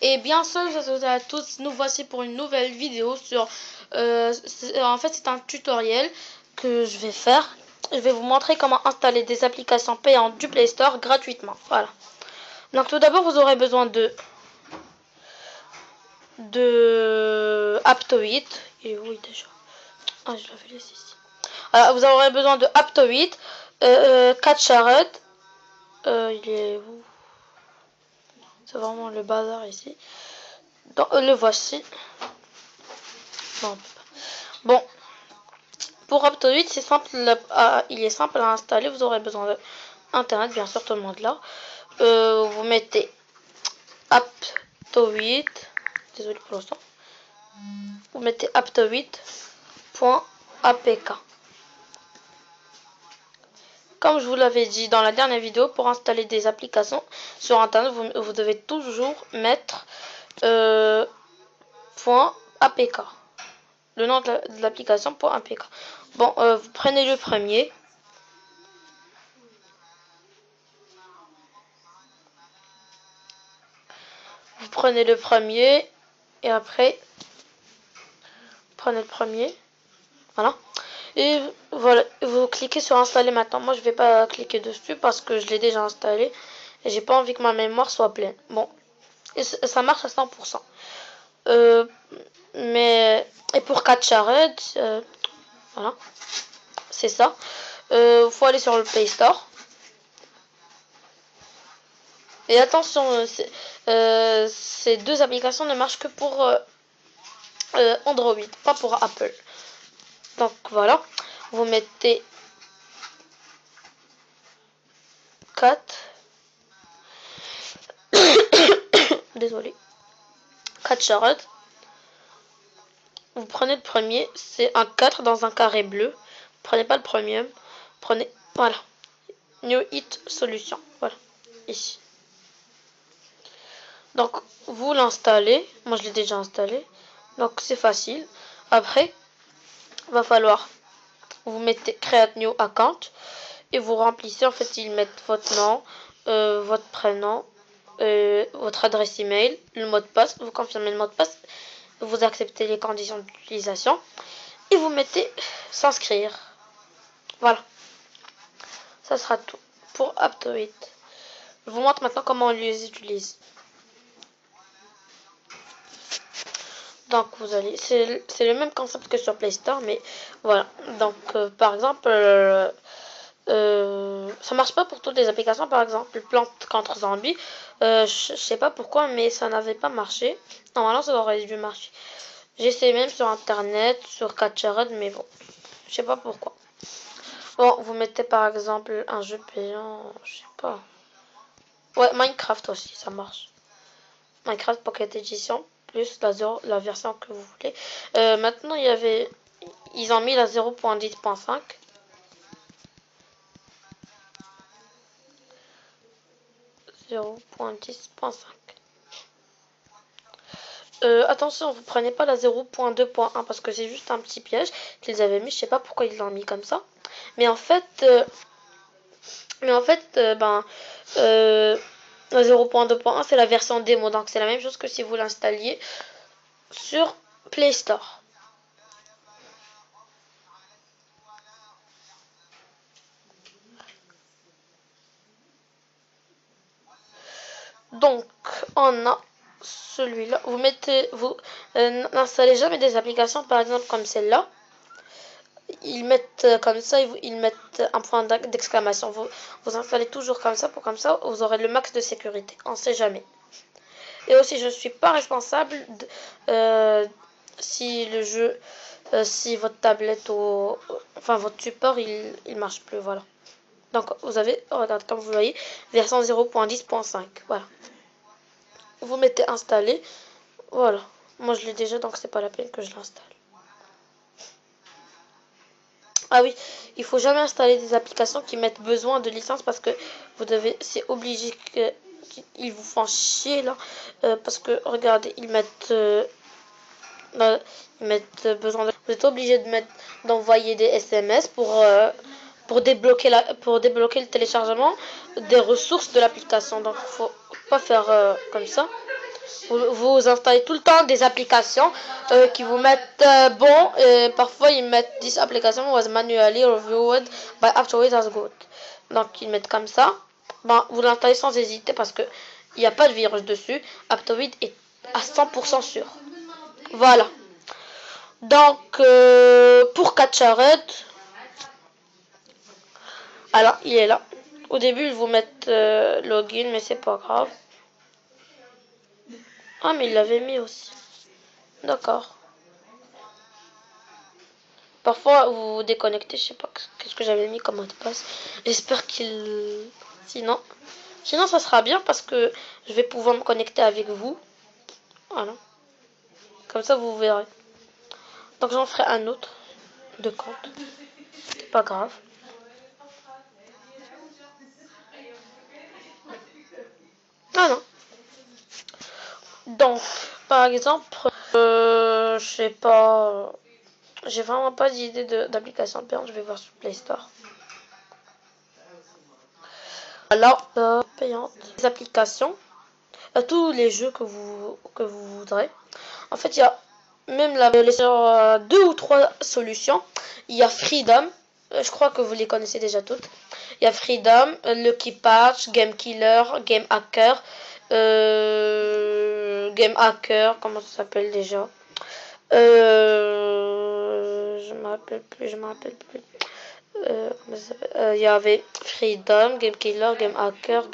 Et bien salut à tous, nous voici pour une nouvelle vidéo sur... en fait c'est un tutoriel que je vais faire. Je vais vous montrer comment installer des applications payantes du Play Store gratuitement. Voilà. Donc tout d'abord vous aurez besoin de Aptoide. Il est où déjà? Ah, je l'avais laissé ici. Voilà, vous aurez besoin de Aptoide, Catchared. Il est où? C'est vraiment le bazar ici. Donc, le voici. Non. Bon, pour Aptoide, c'est simple, il est simple à installer. Vous aurez besoin de Internet, bien sûr, tout le monde là. Vous mettez Aptoide. Désolé pour l'instant. Vous mettez aptoide.apk. Comme je vous l'avais dit dans la dernière vidéo, pour installer des applications sur Internet, vous devez toujours mettre .apk. Le nom de l'application .apk. Bon, vous prenez le premier. Vous prenez le premier et après prenez le premier. Voilà. Et voilà, vous cliquez sur installer maintenant. Moi je vais pas cliquer dessus parce que je l'ai déjà installé et j'ai pas envie que ma mémoire soit pleine. Bon, et ça marche à 100%. Mais et pour Catchared, voilà, c'est ça. Faut aller sur le Play Store. Et attention, ces deux applications ne marchent que pour Android, pas pour Apple. Donc voilà, vous mettez 4. Désolé. 4 charrettes. Vous prenez le premier, c'est un 4 dans un carré bleu. Prenez pas le premier. Prenez, voilà. New Hit Solution. Voilà, ici. Donc, vous l'installez. Moi, je l'ai déjà installé. Donc, c'est facile. Après, va falloir, vous mettez Create New Account. Et vous remplissez, en fait, ils mettent votre nom, votre prénom, votre adresse email, le mot de passe. Vous confirmez le mot de passe. Vous acceptez les conditions d'utilisation. Et vous mettez s'inscrire. Voilà. Ça sera tout pour Aptoide. Je vous montre maintenant comment on les utilise. Donc vous allez, c'est le même concept que sur Play Store, mais voilà. Donc par exemple, ça marche pas pour toutes les applications. Par exemple, Plante contre Zombie, je sais pas pourquoi, mais ça n'avait pas marché. Normalement, ça aurait dû marcher. J'ai essayé même sur internet, sur Catchared, mais bon, je sais pas pourquoi. Bon, vous mettez par exemple un jeu payant, je sais pas. Ouais, Minecraft aussi, ça marche. Minecraft Pocket Edition, plus la version que vous voulez. Maintenant, ils ont mis la 0.10.5. Attention, vous prenez pas la 0.2.1 parce que c'est juste un petit piège qu'ils avaient mis. Je sais pas pourquoi ils l'ont mis comme ça. Mais en fait, la 0.2.1 c'est la version démo. Donc c'est la même chose que si vous l'installiez sur Play Store. Donc, on a celui-là. Vous n'installez jamais des applications, par exemple comme celle-là. Ils mettent comme ça, ils mettent un point d'exclamation. Vous installez toujours comme ça, comme ça, vous aurez le max de sécurité. On ne sait jamais. Et aussi, je ne suis pas responsable si le jeu, si votre tablette ou enfin votre support, il marche plus, voilà. Donc, vous avez, regarde, comme vous voyez, version 0.10.5, voilà. Vous mettez installer, voilà. Moi, je l'ai déjà, donc c'est pas la peine que je l'installe. Ah oui, il faut jamais installer des applications qui mettent besoin de licence parce que c'est obligé qu'ils vous font chier là, parce que regardez, ils mettent besoin vous êtes obligé d'envoyer des SMS pour débloquer le téléchargement des ressources de l'application. Donc faut pas faire comme ça. Vous installez tout le temps des applications qui vous mettent bon. Parfois, ils mettent 10 applications was manually reviewed by Aptoid as good. Donc, ils mettent comme ça. Ben, vous l'installez sans hésiter parce que il n'y a pas de virus dessus. Aptoid est à 100% sûr. Voilà. Donc, pour Catchared, alors, il est là. Au début, ils vous mettent login, mais c'est pas grave. Ah, mais il l'avait mis aussi. D'accord. Parfois, vous vous déconnectez, je sais pas qu'est-ce que j'avais mis comme mot de passe. J'espère qu'il... Sinon, ça sera bien parce que je vais pouvoir me connecter avec vous. Voilà. Comme ça, vous verrez. Donc, j'en ferai un autre de compte. Pas grave. Ah non. Donc, par exemple, je sais pas... J'ai vraiment pas d'idée d'application payante. Je vais voir sur Play Store. Alors, payante. Les applications. Tous les jeux que vous voudrez. En fait, il y a même sur deux ou trois solutions. Il y a Freedom. Je crois que vous les connaissez déjà toutes. Il y a Freedom, Lucky Patch, Game Killer, Game Hacker. Game Hacker, comment ça s'appelle déjà? Je me rappelle plus, il y avait Freedom, Game Killer, Game Hacker,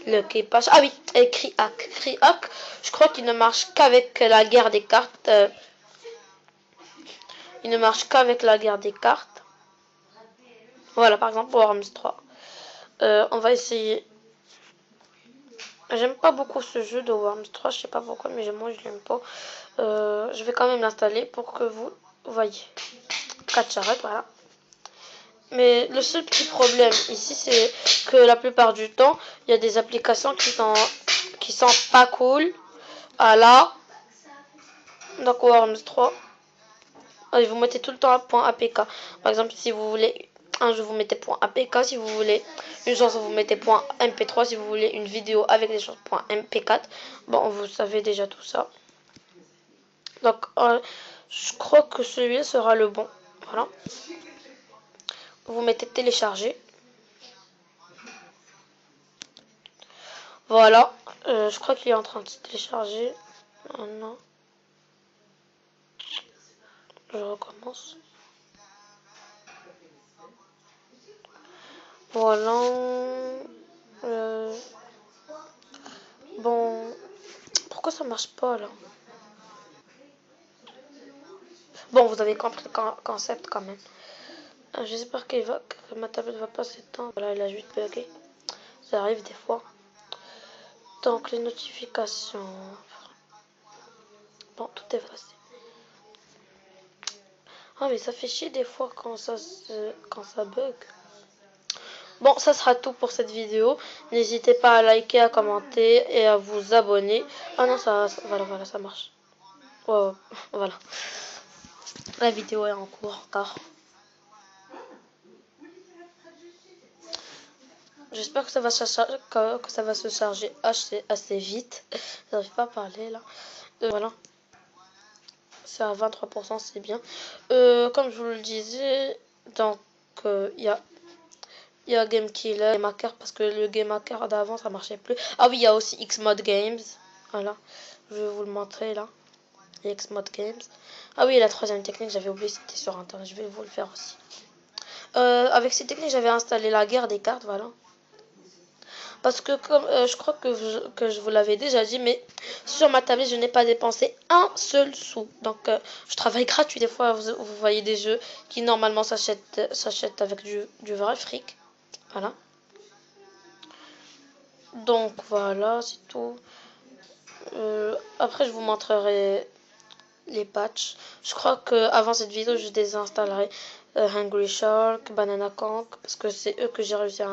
Lucky Patch. Ah oui, et Creehack. Creehack, je crois qu'il ne marche qu'avec la guerre des cartes. Il ne marche qu'avec la guerre des cartes. Voilà, par exemple, pour Worms 3. On va essayer. J'aime pas beaucoup ce jeu de Worms 3, je sais pas pourquoi, mais moi je l'aime pas. Je vais quand même l'installer pour que vous voyez. 4 charrettes, voilà. Mais le seul petit problème ici, c'est que la plupart du temps, il y a des applications qui sont pas cool. Ah là, donc Worms 3, vous mettez tout le temps un point APK. Par exemple, si vous voulez un jeu, vous mettez point APK. Si vous voulez une chanson, vous mettez point MP3. Si vous voulez une vidéo avec des chansons, point MP4. Bon, vous savez déjà tout ça. Donc, je crois que celui-là sera le bon. Voilà. Vous mettez télécharger. Voilà. Je crois qu'il est en train de se télécharger. Maintenant, je recommence. Voilà. Bon. Pourquoi ça marche pas là? Bon, vous avez compris le concept quand même. J'espère que ma tablette va pas s'éteindre. Voilà, elle a juste bugué. Ça arrive des fois. Donc, les notifications. Bon, tout est effacé. Ah, mais ça fait chier des fois quand ça bug. Bon, ça sera tout pour cette vidéo. N'hésitez pas à liker, à commenter et à vous abonner. Ah non, voilà, ça marche. Ouais, voilà. La vidéo est en cours encore. J'espère que ça va se charger assez vite. J'arrive pas à parler là. Voilà. C'est à 23%, c'est bien. Comme je vous le disais, donc il y a Game Killer, Game Hacker, parce que le Game Hacker d'avant ça marchait plus. Ah oui, il y a aussi Xmod Games. Voilà. Je vais vous le montrer là. Xmod Games. Ah oui, la troisième technique, j'avais oublié, c'était sur internet. Je vais vous le faire aussi. Avec ces techniques, j'avais installé la guerre des cartes, voilà. Parce que comme je crois que je vous l'avais déjà dit, mais sur ma tablette, je n'ai pas dépensé un seul sou. Donc, je travaille gratuit. Des fois, vous voyez des jeux qui normalement s'achètent avec du vrai fric. Voilà. Donc, voilà, c'est tout. Après, je vous montrerai les patchs. Je crois que avant cette vidéo, je désinstallerai Hungry Shark, Banana Conk, parce que c'est eux que j'ai réussi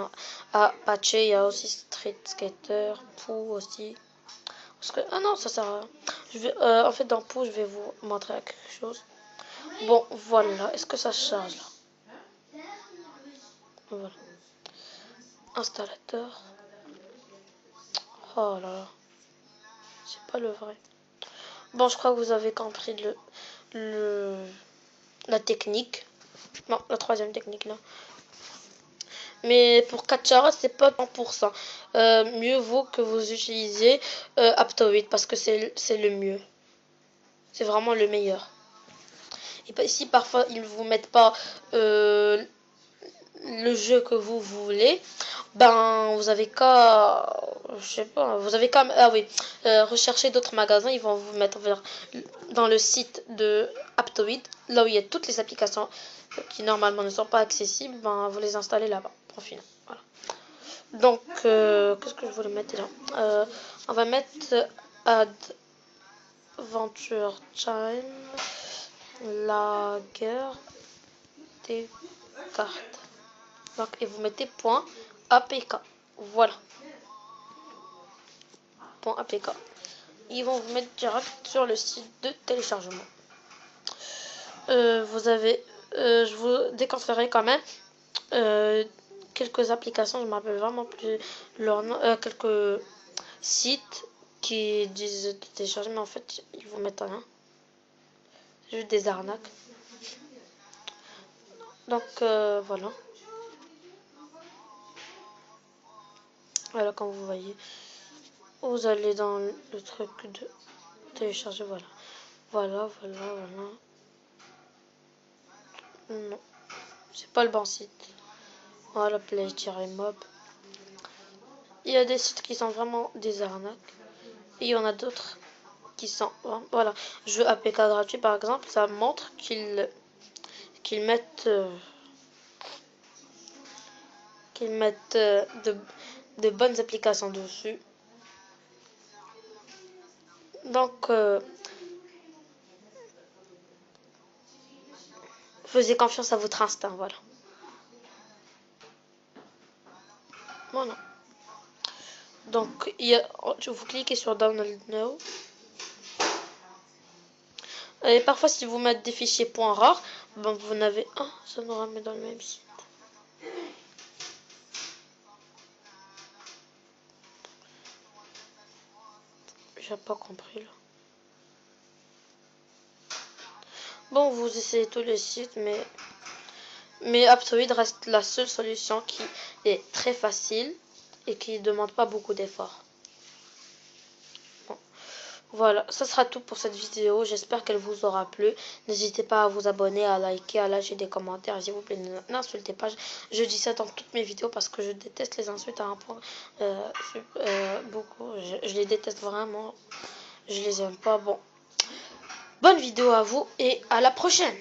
à patcher. Il y a aussi Street Skater, Pooh aussi. Parce que, ah non, ça sert à rien. En fait, dans Pooh, je vais vous montrer quelque chose. Bon, voilà. Est-ce que ça charge là? Voilà. Installateur. Oh là là. C'est pas le vrai. Bon, je crois que vous avez compris la technique. Non, la troisième technique là. Mais pour Catchara, c'est pas 100%. Mieux vaut que vous utilisiez Aptoid parce que c'est le mieux. C'est vraiment le meilleur. Et si parfois ils ne vous mettent pas le jeu que vous voulez, ben vous avez qu'à, je sais pas, vous avez qu'à, ah oui, rechercher d'autres magasins. Ils vont vous mettre dans le site de Aptoid, là où il y a toutes les applications qui normalement ne sont pas accessibles. Ben vous les installez là-bas. Pour finir. Voilà. Donc qu'est-ce que je voulais mettre là, on va mettre Adventure Time, la guerre des cartes. Donc, et vous mettez point APK. Voilà. Point APK. Ils vont vous mettre direct sur le site de téléchargement. Je vous déconseillerai quand même quelques applications, je ne me rappelle vraiment plus leur nom, quelques sites qui disent de télécharger, mais en fait, ils vous mettent rien. C'est juste des arnaques. Donc, voilà. Voilà, comme vous voyez. Vous allez dans le truc de télécharger, voilà. Voilà. Non, c'est pas le bon site. Voilà, play-mob. Il y a des sites qui sont vraiment des arnaques. Et il y en a d'autres qui sont... Voilà, jeu APK gratuit par exemple, ça montre qu'ils mettent... de bonnes applications dessus. Donc, faisez confiance à votre instinct, voilà. Voilà. Donc, vous cliquez sur Download Now. Et parfois, si vous mettez des fichiers .rar, ben vous n'avez... Ah, ça nous ramène dans le même site. J'ai pas compris, là. Bon, vous essayez tous les sites, mais Aptoid reste la seule solution qui est très facile et qui ne demande pas beaucoup d'efforts. Bon. Voilà, ça sera tout pour cette vidéo. J'espère qu'elle vous aura plu. N'hésitez pas à vous abonner, à liker, à lâcher des commentaires. S'il vous plaît, n'insultez pas. Je dis ça dans toutes mes vidéos parce que je déteste les insultes à un point beaucoup. Je les déteste vraiment. Je les aime pas. Bon, bonne vidéo à vous et à la prochaine.